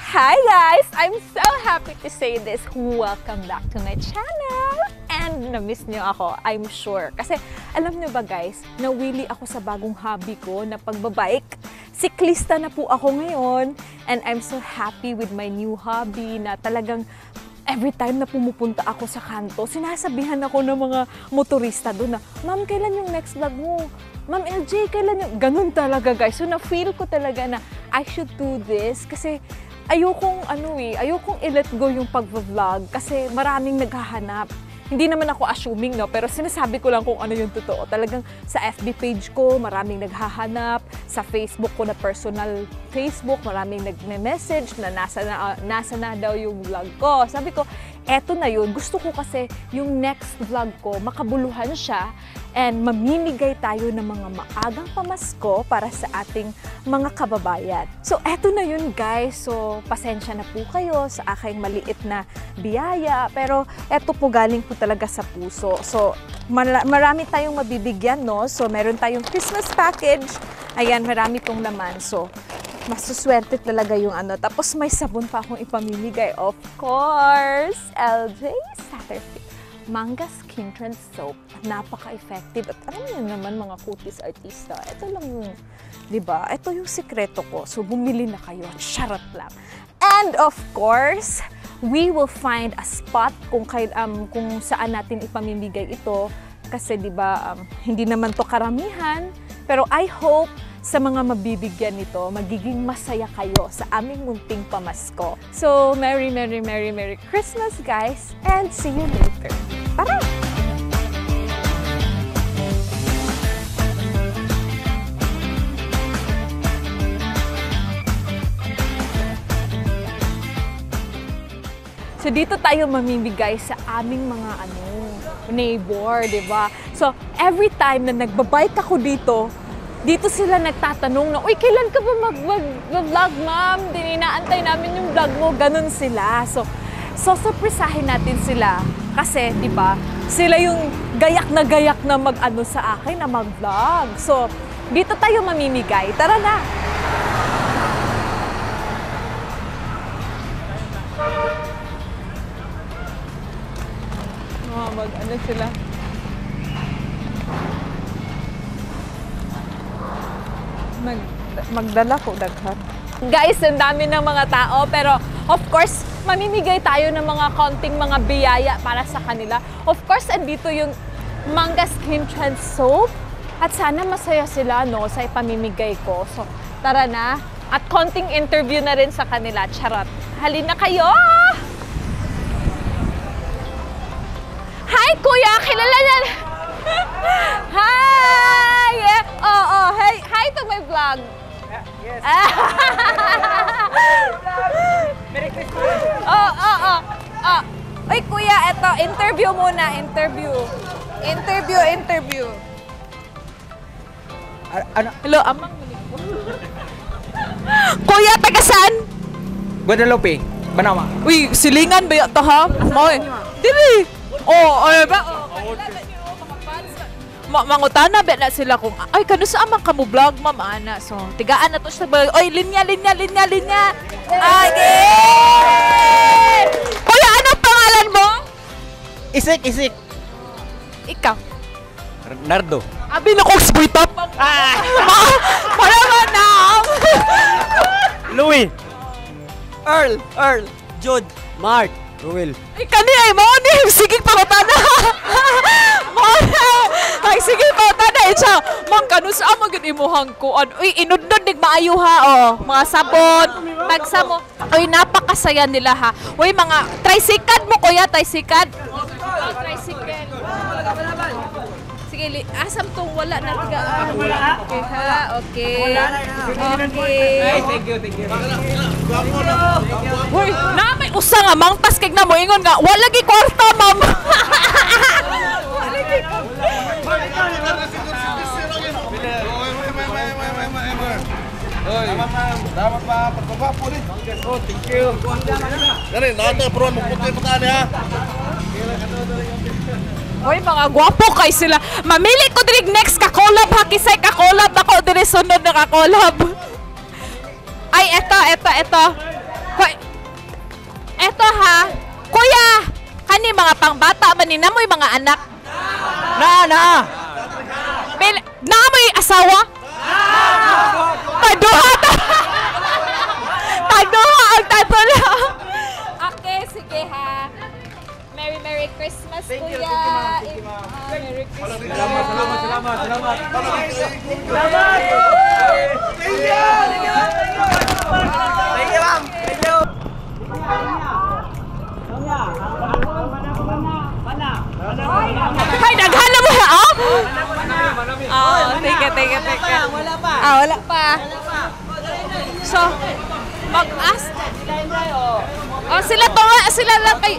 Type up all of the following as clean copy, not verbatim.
Hi guys! I'm so happy to say this. Welcome back to my channel! And na-miss niyo ako, I'm sure. Kasi alam niyo ba guys, nawili ako sa bagong hobby ko na pagbabike. Siklista na po ako ngayon. And I'm so happy with my new hobby na talagang every time na pumupunta ako sa kanto, sinasabihan ako ng mga motorista doon na, Ma'am, kailan yung next vlog mo? Ma'am LJ, kailan yung... Ganun talaga guys. So na-feel ko talaga na I should do this kasi ayokong i-let go yung pag-vlog kasi maraming naghahanap. Hindi naman ako assuming, no? Pero sinasabi ko lang kung ano yung totoo. Talagang sa FB page ko, maraming naghahanap. Sa Facebook ko na personal Facebook, maraming nagme-message na nasa na daw yung vlog ko. Sabi ko, eto na yun. Gusto ko kasi yung next vlog ko, makabuluhan siya and mamimigay tayo ng mga maagang pamasko para sa ating mga kababayan. So, eto na yun guys. So, pasensya na po kayo sa aking maliit na biyaya. Pero, eto po galing po talaga sa puso. So, marami tayong mabibigyan, no? So, meron tayong Christmas package. Ayan, marami pong laman. So, masuswerte talaga yung ano. Tapos, may sabon pa akong ipamimigay. Of course! LJ Satterfield Manga Skin Trend Soap. Napaka-effective. At alam niyo naman mga kutis artista, ito lang yung, di ba? Ito yung sikreto ko. So, bumili na kayo. Charot lang. And of course, we will find a spot kung saan natin ipamimigay ito. Kasi, di ba, hindi naman to karamihan. Pero I hope sa mga mabibigyan nito, magiging masaya kayo sa aming munting pamasko. So, Merry, Merry, Merry, Merry Christmas, guys! And see you later! Tara! So, dito tayo mamimigay sa aming mga neighbor, di ba? So, every time na nagbabike ako dito sila nagtatanong na, uy, kailan ka ba mag-vlog, ma'am? Dinaantay namin yung vlog mo. Ganun sila. So, surpresahin natin sila. Kasi, di ba, sila yung gayak na mag-ano sa akin na mag-vlog. So, dito tayo mamimigay. Tara na! Mag-ano sila. Magdala ko daghan. Guys, ang dami ng mga tao pero of course, mamimigay tayo ng mga konting mga biyaya para sa kanila. Of course, andito yung Manga Skin Trend Soap at sana masaya sila no sa ipamimigay ko. So, tara na. At konting interview na rin sa kanila. Charot. Halina kayo! Hi, kuya! Kilala niyan! Hi! Hey, hi to my vlog. Yes. Merry Christmas. Uy, kuya, eto, interview muna, interview. Ano? Hello, amang kuya, taga saan? Guadalupe, Banawa. Uy, silingan ba ito ha? Moy. Dili. Ay ba? Mangutana ba na sila kung, ay, kano sa amang kamu vlog, ma'am, ana. So, tigaan na to sa vlog. Oy, linya. Again! Kuya, anong pangalan mo? Isik. Ikaw. Nardo. Abi na kong sboy top. Para manam. Louie. Earl. Jude. Mark. Ruel. Ay, kanina, mo ni. Sige, pangutana. Ay, sige po, tanay siya. Mang, kano sa amang imuhang kuan. Uy, inudnod nig maayo ha, oh. Mga sabon, tagsamo. Uy, napakasaya nila ha. Uy, mga tricycle mo, kuya, tricycle. Tricycle. Sige, asam tong wala na tigaan. Okay ha, okay. Thank you. Uy, na may usa nga, mang taskig na mo, ingon nga, wala gi kwarta, ma'am. Dapat pa pagbabapo ulit. Oh, thank you. Dali, nata pro mo puti pa kani ha. Uy, mga gwapo kay sila. Mamili ko dirig next ka-collab ha, kisay ka-collab ako diri sunod na ka-collab. Ay, eto. Hoy, Eto ha, kuya, kani mga pangbata ba ni namoy mga anak? Na. Namoy asawa? Paduha ta. Paduha ang tatlo. Okay, sige ha. Merry Christmas, kuya. Merry Christmas. Hay, daghan na mo ha? Teka. Wala pa. Wala pa. So, mag-ask. Sila lang kay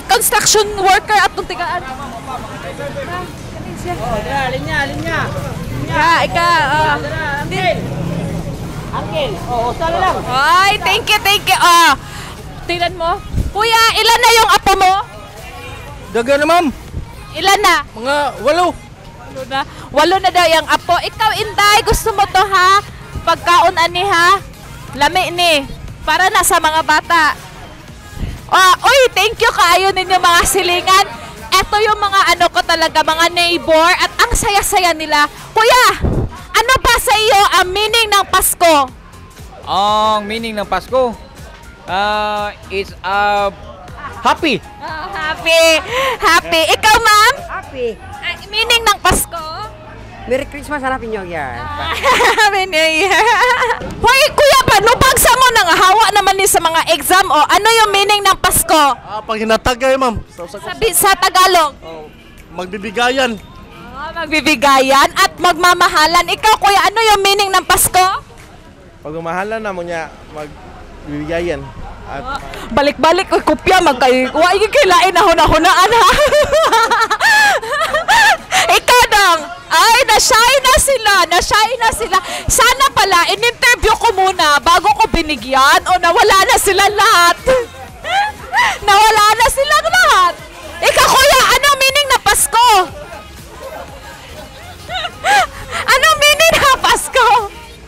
construction worker at itong tigaan. Linya. Uncle, sala lang. Ay, thank you. Tingnan mo. Kuya, ilan na yung apo mo? Daga na, ma'am. Ilan na? Mga 8. Walo na daw yung apo. Ikaw, Inday, gusto mo to ha? Pagkaon ani ha? Lami ni. Para na sa mga bata. Uy, thank you kaayo ninyo mga silingan. Ito yung mga ano ko talaga, mga neighbor. At ang saya-saya nila. Kuya, ano ba sa iyo ang meaning ng Pasko? Ang meaning ng Pasko is happy. Happy. Ikaw, ma'am? Happy. Meaning ng Pasko? Merry Christmas, Happy New Year. Happy New Year. Hoy, kuya, panubagsa mo nang hawa naman ni sa mga exam o ano yung meaning ng Pasko? Pag hinatagay, ma'am. Sa Tagalog. Magbibigayan. Magbibigayan at magmamahalan. Ikaw, kuya, ano yung meaning ng Pasko? Pag umahalan na mo niya, magbibigayan. At Balik-balik ko kopya wa kilain na hunahunaan ha. Ikaw dong. Ay, na-shy na sila. Sana pala in-interview ko muna bago ko binigyan o nawala na sila lahat. Nawala na silang lahat. Ikaw, kuya, ano meaning ng Pasko? Ano meaning ng Pasko?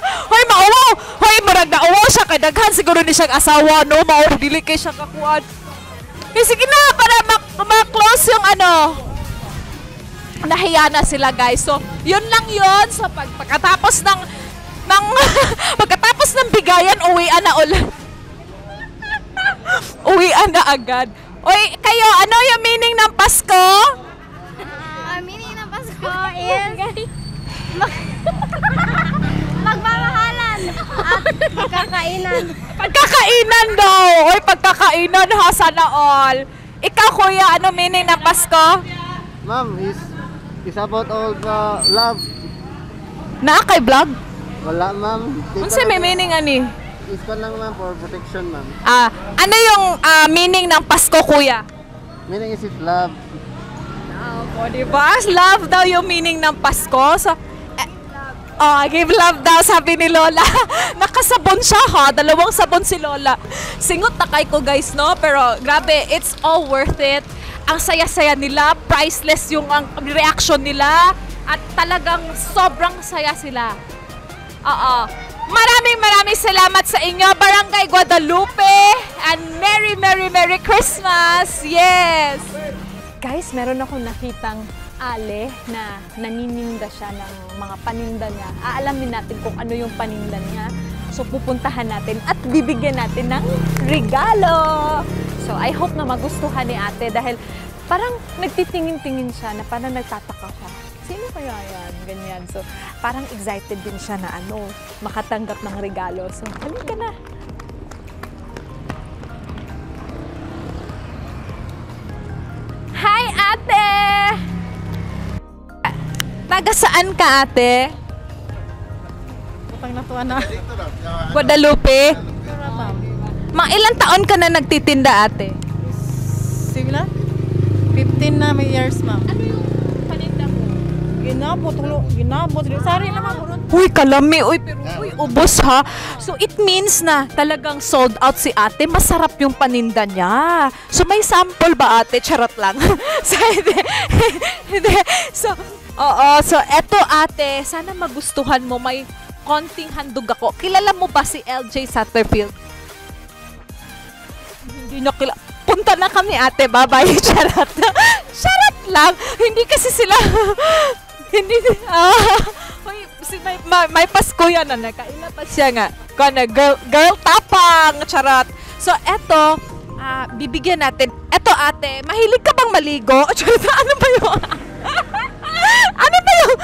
Hoy, mauwaw! Hoy, marag na uwaw siya kay daghan siguro ni siyang asawa, no? Mauwaw, dili kay siya kakuan. Sige na, para ma-close yung ano. Nahiya na sila, guys. So, yun lang yun. So, pagkatapos ng pagkatapos ng bigayan, uwian na ulit. Uwian na agad. Oy, kayo, ano yung meaning ng Pasko? Meaning ng Pasko is magmamahalan at pagkakainan. Pagkakainan daw. Oy, pagkakainan ha, sana all. Ikaw, kuya, ano meaning ng Pasko? Ma'am, is about all the love. Na kay vlog? Wala, ma'am. Unsa may meaning ani? Is ko lang, ma'am, for protection, ma'am. Ano yung meaning ng Pasko, kuya? Meaning is love. O, diba? Love daw yung meaning ng Pasko. So, give love daw, sabi ni Lola. Nakasabon siya ha, 2 sabon si Lola. Singot na kay ko guys, no? Pero grabe, it's all worth it. Ang saya-saya nila, priceless yung ang reaction nila. At talagang sobrang saya sila. Maraming salamat sa inyo, Barangay Guadalupe. And Merry Christmas! Yes! Guys, meron akong nakitang ale na nanininda siya ng mga paninda niya. Aalamin natin kung ano yung paninda niya. So, pupuntahan natin at bibigyan natin ng regalo. So, I hope na magustuhan ni ate dahil parang nagtitingin-tingin siya na parang nagtataka siya. Sino kaya yan? Ganyan. So, parang excited din siya na makatanggap ng regalo. So, halika na. Hi, ate! Taga saan ka, ate? Pag natuwa na. Guadalupe? Ma'am. Mga ilang taon ka na nagtitinda, ate? Sila? 15 na may years, ma'am. Ano yung paninda mo? Ginabot. Sari lang, ma'am. Uy, kalami. Uy, pero ubos ha. So, it means na talagang sold out si ate. Masarap yung paninda niya. So, may sample ba, ate? Charot lang. So, hindi. So, oo. So, eto, ate. Sana magustuhan mo. May konting handog ako. Kilala mo ba si LJ Satterfield? Hindi Hindi nyo punta na kami ate, bye-bye. Charot. Charot lang. Hindi kasi sila, hindi, may Pasko yan na nakailapag siya nga. Kana, girl tapang. Charot. So, eto, bibigyan natin. Eto ate, mahilig ka bang maligo? Charot, ano ba yun? Ano ba yung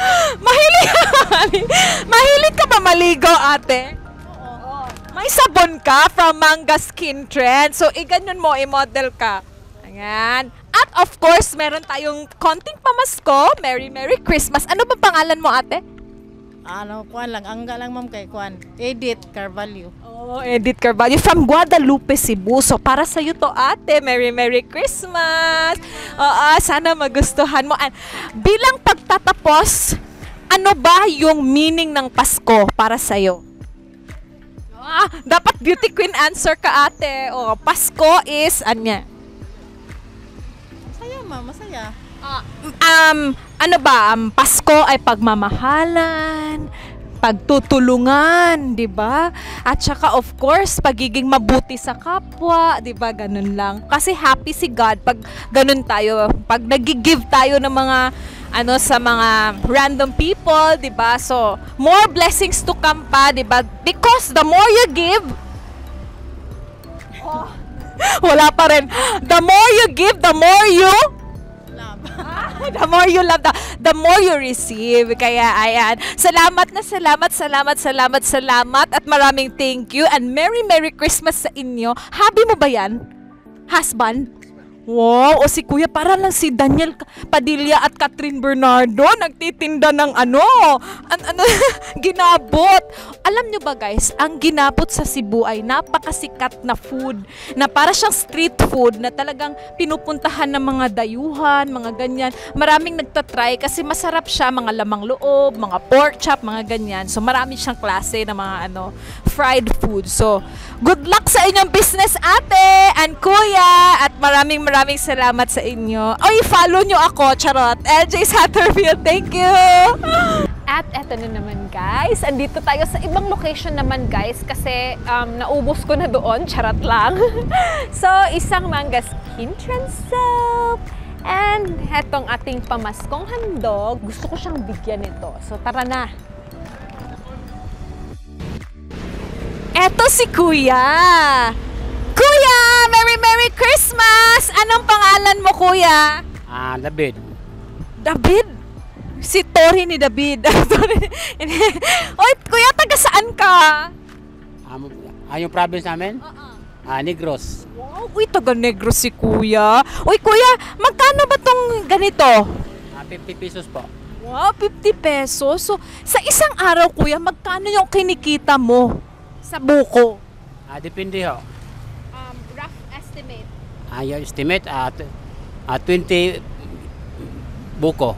mahilig ka ba maligo ate? Oo. May sabon ka from Manga Skin Trend. So, ganyan mo, i-model ka. Ayan. At of course, meron tayong konting pamasko. Merry Christmas. Ano ba pangalan mo ate? Kuan lang, angga lang ma'am kay Kuan. Edith Carvalho. Oh, Edith Carvalho from Guadalupe, Cebu. So, para sa iyo to ate. Merry Christmas. Sana magustuhan mo. Bilang pagtatapos, ano ba yung meaning ng Pasko para sa iyo? Dapat beauty queen answer ka ate. Pasko is, anya? Masaya ma'am, masaya. Ano ba? Pasko ay pagmamahalan, pagtutulungan, 'di ba? At saka of course, pagiging mabuti sa kapwa, 'di ba? Ganun lang. Kasi happy si God pag ganun tayo, pag nagi-give tayo ng mga sa mga random people, 'di ba? So, more blessings to come pa, 'di ba? Because the more you give, wala pa rin. The more you give, the more you the more you love, the more you receive. Kaya ayan, salamat at maraming thank you and Merry Christmas sa inyo. Habi mo ba yan? Husband? Wow, si kuya para lang si Daniel Padilla at Catherine Bernardo nagtitinda ng ginabot. Alam nyo ba guys, ang ginabot sa Cebu ay napakasikat na food na para siyang street food na talagang pinupuntahan ng mga dayuhan, mga ganyan. Maraming nagtatry kasi masarap siya, mga lamang loob, mga pork chop, mga ganyan. So marami siyang klase ng mga fried food. So good luck sa inyong business ate and kuya at maraming salamat sa inyo. Follow nyo ako, charot. LJ Satterfield, thank you! At eto na naman guys, andito tayo sa ibang location naman guys kasi naubos ko na doon, charot lang. So, isang Manga Skin Trend soap. And etong ating pamaskong handog, gusto ko siyang bigyan nito. So, tara na! Eto si Kuya! Kuya! Merry Christmas! Anong pangalan mo, Kuya? David. David? Si Tori ni David. Oy, Kuya, taga saan ka? Yung province namin? Negros. Wow, taga Negros si Kuya. Uy, Kuya, magkano ba tong ganito? 50 pesos po. Wow, 50 pesos. So, sa isang araw, Kuya, magkano yung kinikita mo sa buko? Depende ho. Rough estimate. Yung estimate, 20 buko.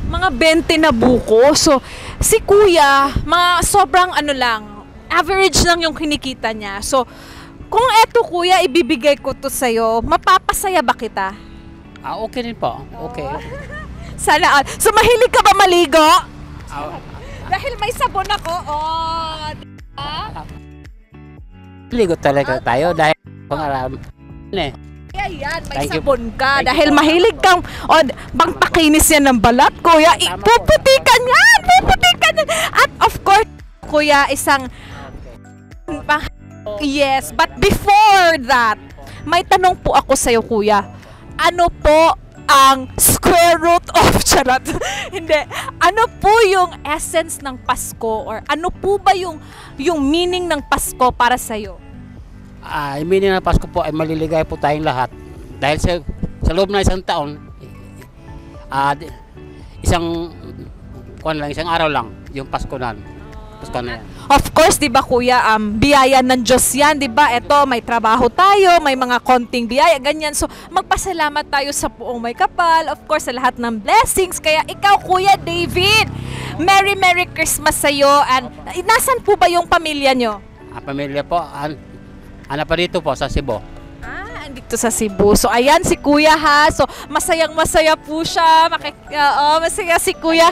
Mga 20 na buko. So, si Kuya, mga sobrang lang, average lang yung kinikita niya. So, kung eto Kuya, ibibigay ko to sa'yo, mapapasaya ba kita? Okay din po. Okay. Sana. So, mahilig ka ba maligo? Dahil may sabon ako. Diba? Ligo talaga tayo dahil pangarap. Ayan, may sabon ka. Dahil mahilig kang, bang pakinis yan ng balat, Kuya. Puputikan yan! At of course, Kuya, isang, yes, but before that, may tanong po ako sa'yo, Kuya. Ano po ang square root of charot? Hindi. Ano po yung essence ng Pasko? Or ano po ba yung meaning ng Pasko para sa'yo? Yung meaning ng Pasko po ay maliligay po tayong lahat. Dahil sa loob na isang taon, isang araw lang yung Pasko na yan. Of course, 'di ba Kuya, biyaya ng Diyos 'yan, 'di ba? Ito, may trabaho tayo, may mga konting biyaya, ganyan. So, magpasalamat tayo sa Puong May Kapal, of course, sa lahat ng blessings. Kaya ikaw, Kuya David, Merry Christmas sa iyo. And nasan po ba yung pamilya nyo? Ang pamilya po, pa dito po sa Cebu. Andito sa Cebu. So, ayan si Kuya ha. So, masayang-masaya po siya. Masaya si Kuya.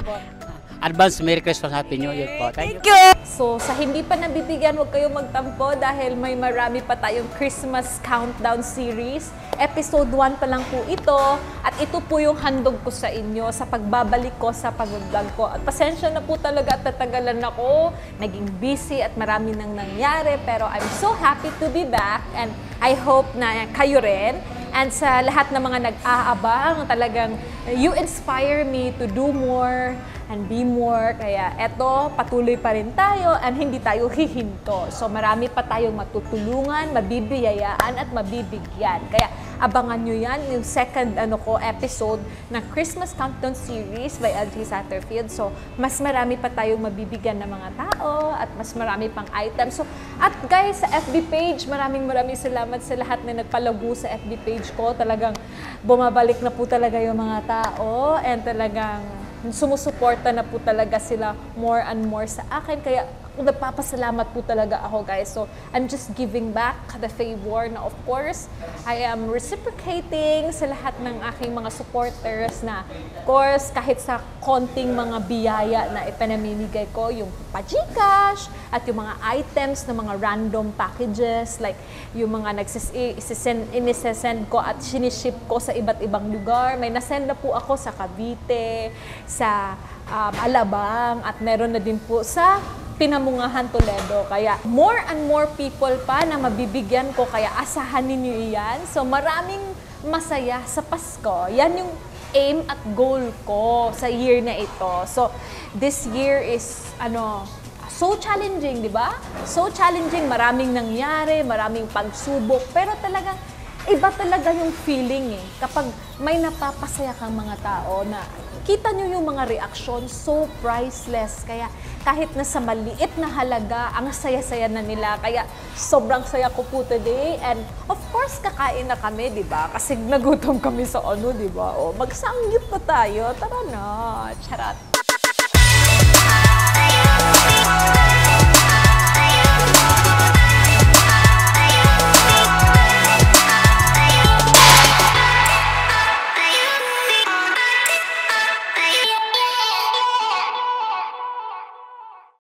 Advance Merry Christmas, Happy New Year po. Thank you. So, sa hindi pa nabibigyan, huwag kayong magtampo dahil may marami pa tayong Christmas Countdown Series. Episode 1 pa lang po ito. At ito po yung handog ko sa inyo sa pagbabalik ko sa pag-vlog ko. At pasensya na po talaga at tatagalan ako. Naging busy at marami nang nangyari. Pero I'm so happy to be back. And I hope na kayo rin. And sa lahat ng mga nag-aabang, talagang you inspire me to do more and be more. Kaya eto, patuloy pa rin tayo and hindi tayo hihinto. So marami pa tayong matutulungan, mabibiyayaan at mabibigyan. Kaya abangan nyo yan, yung second episode ng Christmas Countdown Series by LG Satterfield. So mas marami pa tayong mabibigyan ng mga tao at mas marami pang items. So, at guys, sa FB page, maraming salamat sa lahat na nagpalago sa FB page ko. Talagang bumabalik na po talaga yung mga tao and talagang sumusuporta na po talaga sila more and more sa akin. Kaya nagpapasalamat po talaga ako, guys. So, I'm just giving back the favor na, of course, I am reciprocating sa lahat ng aking mga supporters na, of course, kahit sa konting mga biyaya na ipinamimigay ko, yung pa-Gcash at yung mga items na mga random packages, like yung mga inisesend ko at siniship ko sa iba't ibang lugar. May nasend na po ako sa Cavite, sa Alabang, at meron na din po sa Pinamungahan, Toledo. Kaya more and more people pa na mabibigyan ko, kaya asahan ninyo yan. So maraming masaya sa Pasko. Yan yung aim at goal ko sa year na ito. So this year is so challenging, di ba? So challenging, maraming nangyari, maraming pagsubok, pero talagang iba talaga yung feeling kapag may napapasaya kang mga tao na kita nyo yung mga reaksyon, so priceless. Kaya kahit na sa maliit na halaga, ang saya-saya na nila. Kaya sobrang saya ko po today. And of course, kakain na kami, di ba? Kasi nagutom kami sa di ba? O, magsanggip pa tayo. Tara na. Charot.